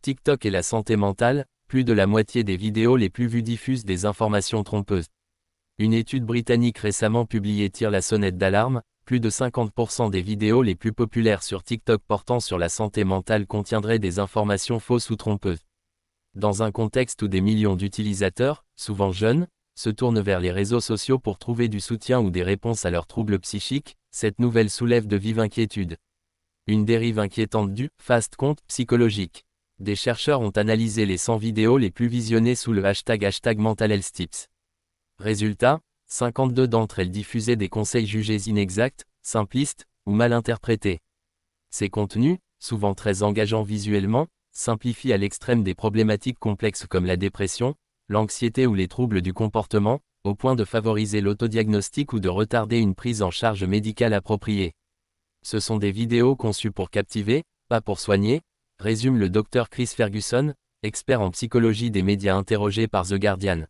TikTok et la santé mentale, plus de la moitié des vidéos les plus vues diffusent des informations trompeuses. Une étude britannique récemment publiée tire la sonnette d'alarme, plus de 50% des vidéos les plus populaires sur TikTok portant sur la santé mentale contiendraient des informations fausses ou trompeuses. Dans un contexte où des millions d'utilisateurs, souvent jeunes, se tournent vers les réseaux sociaux pour trouver du soutien ou des réponses à leurs troubles psychiques, cette nouvelle soulève de vives inquiétudes. Une dérive inquiétante du « fast compte psychologique ». Des chercheurs ont analysé les 100 vidéos les plus visionnées sous le hashtag Mental Health Tips. Résultat, 52 d'entre elles diffusaient des conseils jugés inexacts, simplistes ou mal interprétés. Ces contenus, souvent très engageants visuellement, simplifient à l'extrême des problématiques complexes comme la dépression, l'anxiété ou les troubles du comportement, au point de favoriser l'autodiagnostic ou de retarder une prise en charge médicale appropriée. Ce sont des vidéos conçues pour captiver, pas pour soigner, résume le Dr Chris Ferguson, expert en psychologie des médias interrogé par The Guardian.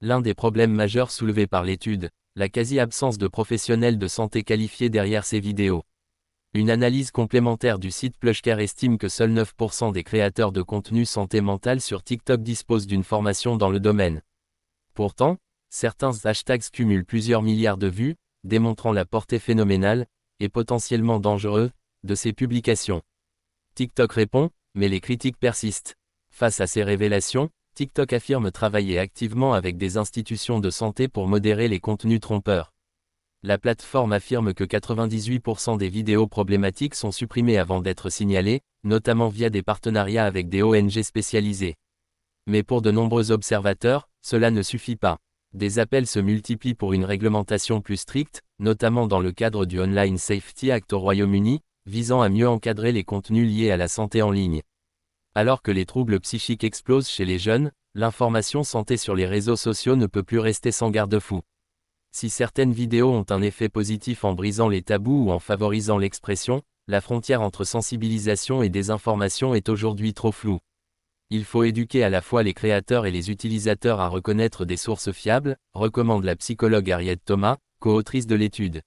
L'un des problèmes majeurs soulevés par l'étude, la quasi-absence de professionnels de santé qualifiés derrière ces vidéos. Une analyse complémentaire du site PlushCare estime que seuls 9% des créateurs de contenu santé mentale sur TikTok disposent d'une formation dans le domaine. Pourtant, certains hashtags cumulent plusieurs milliards de vues, démontrant la portée phénoménale, et potentiellement dangereuse, de ces publications. TikTok répond, mais les critiques persistent. Face à ces révélations, TikTok affirme travailler activement avec des institutions de santé pour modérer les contenus trompeurs. La plateforme affirme que 98% des vidéos problématiques sont supprimées avant d'être signalées, notamment via des partenariats avec des ONG spécialisées. Mais pour de nombreux observateurs, cela ne suffit pas. Des appels se multiplient pour une réglementation plus stricte, notamment dans le cadre du Online Safety Act au Royaume-Uni, visant à mieux encadrer les contenus liés à la santé en ligne. Alors que les troubles psychiques explosent chez les jeunes, l'information santé sur les réseaux sociaux ne peut plus rester sans garde-fou. Si certaines vidéos ont un effet positif en brisant les tabous ou en favorisant l'expression, la frontière entre sensibilisation et désinformation est aujourd'hui trop floue. Il faut éduquer à la fois les créateurs et les utilisateurs à reconnaître des sources fiables, recommande la psychologue Harriet Thomas, co-autrice de l'étude.